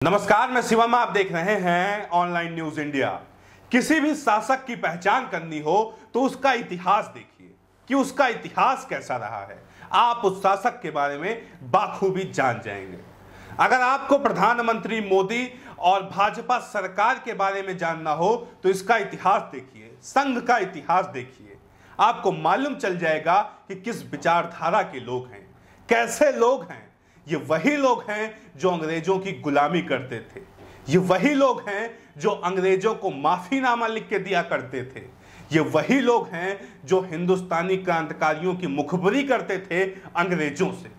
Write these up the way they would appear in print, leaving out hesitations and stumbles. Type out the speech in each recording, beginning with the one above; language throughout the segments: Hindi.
नमस्कार, मैं शिवम। आप देख रहे हैं ऑनलाइन न्यूज इंडिया। किसी भी शासक की पहचान करनी हो तो उसका इतिहास देखिए कि उसका इतिहास कैसा रहा है। आप उस शासक के बारे में बाखूबी जान जाएंगे। अगर आपको प्रधानमंत्री मोदी और भाजपा सरकार के बारे में जानना हो तो इसका इतिहास देखिए, संघ का इतिहास देखिए। आपको मालूम चल जाएगा कि किस विचारधारा के लोग हैं, कैसे लोग हैं। ये वही लोग हैं जो अंग्रेजों की गुलामी करते थे। ये वही लोग हैं जो अंग्रेजों को माफीनामा लिख के दिया करते थे। ये वही लोग हैं जो हिंदुस्तानी क्रांतिकारियों की मुखबरी करते थे अंग्रेजों से।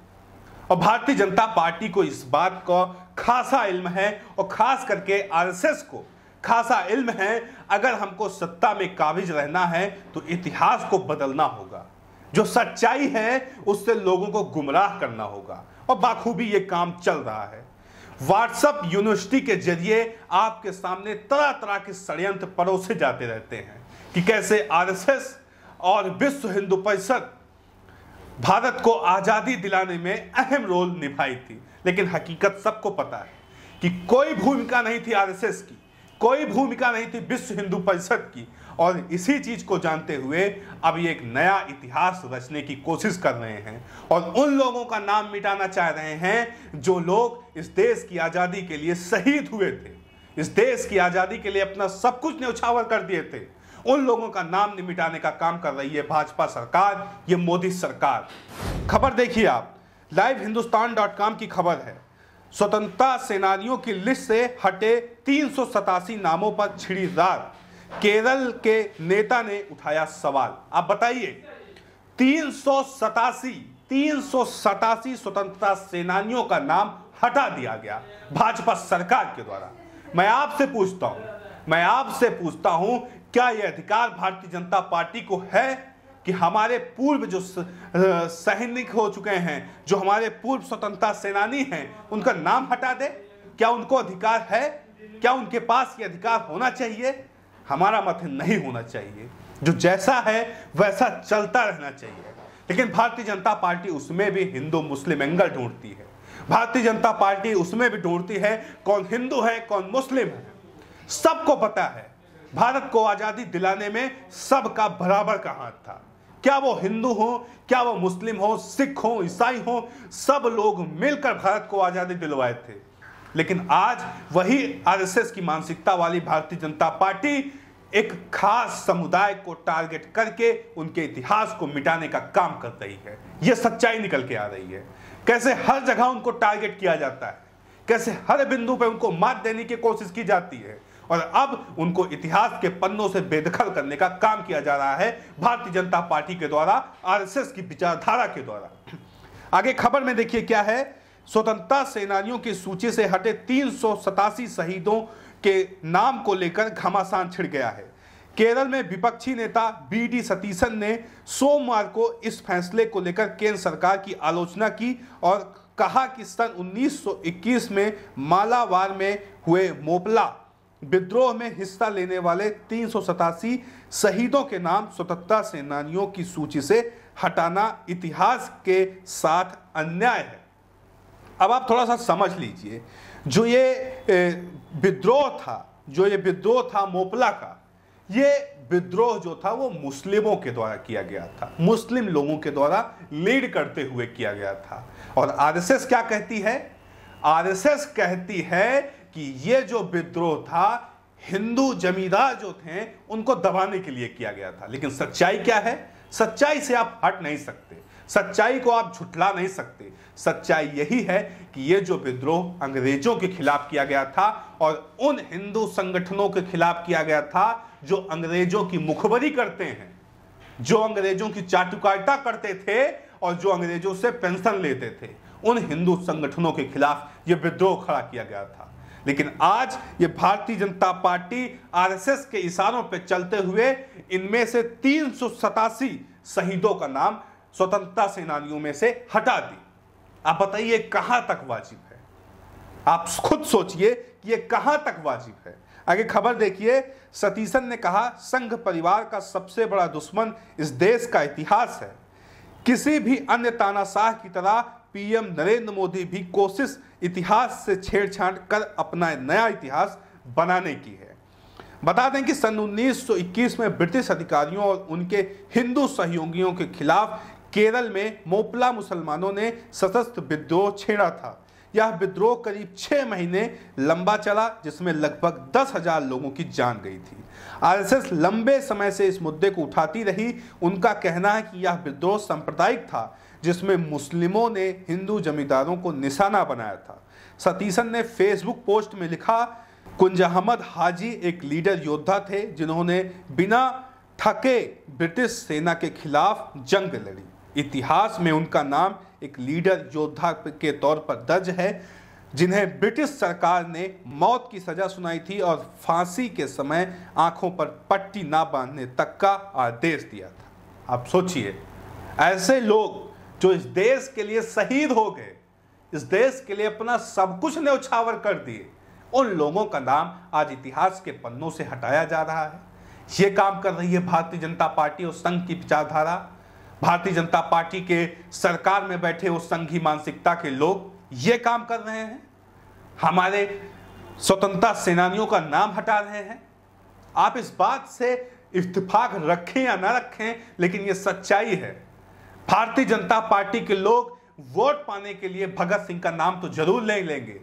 और भारतीय जनता पार्टी को इस बात का खासा इल्म है और खास करके आरएसएस को खासा इल्म है। अगर हमको सत्ता में काबिज रहना है तो इतिहास को बदलना होगा। जो सच्चाई है उससे लोगों को गुमराह करना होगा और बाखूबी ये काम चल रहा है। व्हाट्सएप यूनिवर्सिटी के जरिए आपके सामने तरह तरह के षड्यंत्र परोसे जाते रहते हैं कि कैसे आरएसएस और विश्व हिंदू परिषद भारत को आजादी दिलाने में अहम रोल निभाई थी। लेकिन हकीकत सबको पता है कि कोई भूमिका नहीं थी आरएसएस की, कोई भूमिका नहीं थी विश्व हिंदू परिषद की। और इसी चीज को जानते हुए अब ये एक नया इतिहास रचने की कोशिश कर रहे हैं और उन लोगों का नाम मिटाना चाह रहे हैं जो लोग इस देश की आजादी के लिए शहीद हुए थे, इस देश की आजादी के लिए अपना सब कुछ न्यौछावर कर दिए थे। उन लोगों का नाम मिटाने का काम कर रही है भाजपा सरकार, ये मोदी सरकार। खबर देखिए आप, livehindustanCom की खबर है। स्वतंत्रता सेनानियों की लिस्ट से हटे 387 नामों पर छिड़ी रार। केरल के नेता ने उठाया सवाल। आप बताइए, 387 स्वतंत्रता सेनानियों का नाम हटा दिया गया भाजपा सरकार के द्वारा। मैं आपसे पूछता हूं क्या यह अधिकार भारतीय जनता पार्टी को है कि हमारे पूर्व जो सैनिक हो चुके हैं, जो हमारे पूर्व स्वतंत्रता सेनानी हैं, उनका नाम हटा दे? क्या उनको अधिकार है? क्या उनके पास ये अधिकार होना चाहिए? हमारा मत नहीं होना चाहिए। जो जैसा है वैसा चलता रहना चाहिए। लेकिन भारतीय जनता पार्टी उसमें भी हिंदू मुस्लिम एंगल ढूंढती है। भारतीय जनता पार्टी उसमें भी ढूंढती है कौन हिंदू है, कौन मुस्लिम है। सबको पता है भारत को आजादी दिलाने में सबका बराबर का हाथ था। क्या वो हिंदू हो, क्या वो मुस्लिम हो, सिख हो, ईसाई हो, सब लोग मिलकर भारत को आजादी दिलवाए थे। लेकिन आज वही आरएसएस की मानसिकता वाली भारतीय जनता पार्टी एक खास समुदाय को टारगेट करके उनके इतिहास को मिटाने का काम कर रही है। यह सच्चाई निकल के आ रही है। कैसे हर जगह उनको टारगेट किया जाता है, कैसे हर बिंदु पे उनको मात देने की कोशिश की जाती है और अब उनको इतिहास के पन्नों से बेदखल करने का काम किया जा रहा है भारतीय जनता पार्टी के द्वारा, आरएसएस की विचारधारा के द्वारा। आगे खबर में देखिए क्या है। स्वतंत्रता सेनानियों की सूची से हटे 387 शहीदों के नाम को लेकर घमासान छिड़ गया है। केरल में विपक्षी नेता बीडी सतीशन ने सोमवार को इस फैसले को लेकर केंद्र सरकार की आलोचना की और कहा कि सन 1921 में मालाबार में हुए मोपला विद्रोह में हिस्सा लेने वाले 387 शहीदों के नाम स्वतंत्रता सेनानियों की सूची से हटाना इतिहास के साथ अन्याय है। अब आप थोड़ा सा समझ लीजिए, जो ये विद्रोह था मोपला का, ये विद्रोह जो था वो मुस्लिमों के द्वारा किया गया था, मुस्लिम लोगों के द्वारा लीड करते हुए किया गया था। और आरएसएस क्या कहती है? आरएसएस कहती है कि ये जो विद्रोह था हिंदू जमींदार जो थे उनको दबाने के लिए किया गया था। लेकिन सच्चाई क्या है? सच्चाई से आप हट नहीं सकते, सच्चाई को आप झुठला नहीं सकते। सच्चाई यही है कि ये जो विद्रोह अंग्रेजों के खिलाफ किया गया था और उन हिंदू संगठनों के खिलाफ किया गया था जो अंग्रेजों की मुखबरी करते हैं, जो अंग्रेजों की चाटुकारिता करते थे और जो अंग्रेजों से पेंशन लेते थे, उन हिंदू संगठनों के खिलाफ ये विद्रोह खड़ा किया गया था। लेकिन आज ये भारतीय जनता पार्टी आरएसएस के इशारों पर चलते हुए इनमें से 387 शहीदों का नाम स्वतंत्रता सेनानियों में से हटा दी। आप बताइए कहां तक वाजिब है? आप खुद सोचिए कि ये कहां तक वाजिब है। आगे खबर देखिए। सतीशन ने कहा, संघ परिवार का सबसे बड़ा दुश्मन इस देश का इतिहास है। किसी भी अन्य तानाशाह की तरह पीएम नरेंद्र मोदी भी कोशिश इतिहास से छेड़छाड़ कर अपना नया इतिहास बनाने की है। बता दें कि सन 1921 में ब्रिटिश अधिकारियों और उनके हिंदू सहयोगियों के खिलाफ केरल में मोपला मुसलमानों ने सशस्त्र विद्रोह छेड़ा था। यह विद्रोह करीब 6 महीने लंबा चला, जिसमें लगभग 10,000 लोगों की जान गई थी। आरएसएस लंबे समय से इस मुद्दे को उठाती रही। उनका कहना है कि यह विद्रोह सांप्रदायिक था, जिसमें मुस्लिमों ने हिंदू जमींदारों को निशाना बनाया था। सतीशन ने फेसबुक पोस्ट में लिखा, कुंज अहमद हाजी एक लीडर योद्धा थे जिन्होंने बिना थके ब्रिटिश सेना के खिलाफ जंग लड़ी। इतिहास में उनका नाम एक लीडर योद्धा के तौर पर दर्ज है, जिन्हें ब्रिटिश सरकार ने मौत की सजा सुनाई थी और फांसी के समय आंखों पर पट्टी ना बांधने तक का आदेश दिया था। आप सोचिए, ऐसे लोग जो इस देश के लिए शहीद हो गए, इस देश के लिए अपना सब कुछ न्यौछावर कर दिए, उन लोगों का नाम आज इतिहास के पन्नों से हटाया जा रहा है। ये काम कर रही है भारतीय जनता पार्टी और संघ की विचारधारा। भारतीय जनता पार्टी के सरकार में बैठे उस संघी मानसिकता के लोग ये काम कर रहे हैं। हमारे स्वतंत्रता सेनानियों का नाम हटा रहे हैं। आप इस बात से इत्तेफाक रखें या ना रखें, लेकिन ये सच्चाई है। भारतीय जनता पार्टी के लोग वोट पाने के लिए भगत सिंह का नाम तो जरूर ले लेंगे।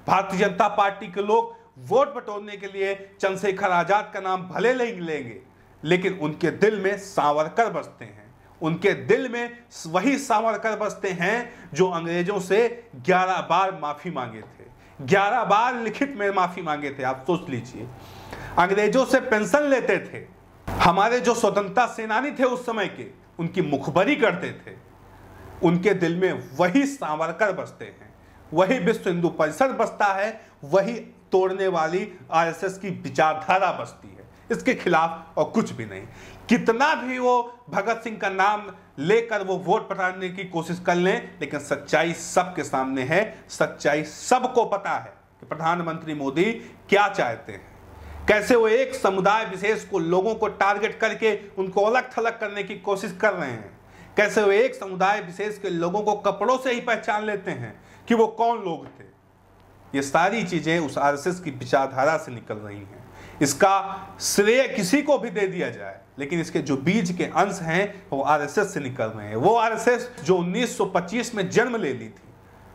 भारतीय जनता पार्टी के लोग वोट बटोरने के लिए चंद्रशेखर आजाद का नाम भले लेंगे, लेकिन उनके दिल में सावरकर बसते हैं। उनके दिल में वही सावरकर बसते हैं जो अंग्रेजों से 11 बार माफी मांगे थे, 11 बार लिखित में माफी मांगे थे। आप सोच लीजिए, अंग्रेजों से पेंशन लेते थे। हमारे जो स्वतंत्रता सेनानी थे उस समय के, उनकी मुखबरी करते थे। उनके दिल में वही सावरकर बसते हैं, वही विश्व हिंदू परिषद बसता है, वही तोड़ने वाली आरएसएस की विचारधारा बसती है। इसके खिलाफ और कुछ भी नहीं। कितना भी वो भगत सिंह का नाम लेकर वो वोट पटाने की कोशिश कर लें, लेकिन सच्चाई सबके सामने है। सच्चाई सबको पता है कि प्रधानमंत्री मोदी क्या चाहते हैं, कैसे वो एक समुदाय विशेष को, लोगों को टारगेट करके उनको अलग थलग करने की कोशिश कर रहे हैं, कैसे वो एक समुदाय विशेष के लोगों को कपड़ों से ही पहचान लेते हैं कि वो कौन लोग थे। ये सारी चीजें उस आरएसएस की विचारधारा से निकल रही हैं। इसका श्रेय किसी को भी दे दिया जाए, लेकिन इसके जो बीज के अंश हैं वो आरएसएस से निकल रहे हैं। वो आरएसएस जो 1925 में जन्म ले ली थी,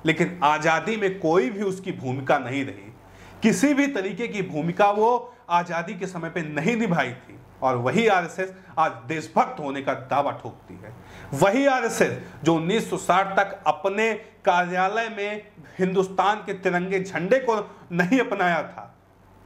लेकिन आजादी में कोई भी उसकी भूमिका नहीं रही। किसी भी तरीके की भूमिका वो आजादी के समय पे नहीं निभाई थी। और वही आरएसएस आज देशभक्त होने का दावा ठोकती है। वही आरएसएस जो 1960 तक अपने कार्यालय में हिंदुस्तान के तिरंगे झंडे को नहीं अपनाया था,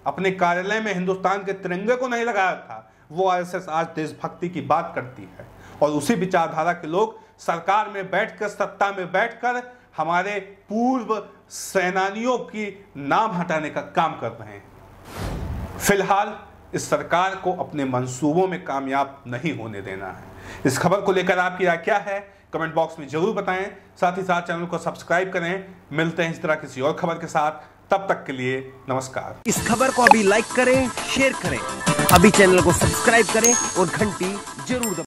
अपने कार्यालय में हिंदुस्तान के तिरंगे को नहीं लगाया था, वो आरएसएस आज देशभक्ति की बात करती है। और उसी विचारधारा के लोग सरकार में बैठकर, सत्ता में बैठकर हमारे पूर्व सेनानियों की नाम हटाने का काम कर रहे हैं। फिलहाल इस सरकार को अपने मंसूबों में कामयाब नहीं होने देना है। इस खबर को लेकर आपकी राय क्या है, कमेंट बॉक्स में जरूर बताएं। साथ ही साथ चैनल को सब्सक्राइब करें। मिलते हैं इस तरह किसी और खबर के साथ, तब तक के लिए नमस्कार। इस खबर को अभी लाइक करें, शेयर करें, अभी चैनल को सब्सक्राइब करें और घंटी जरूर दबाएं।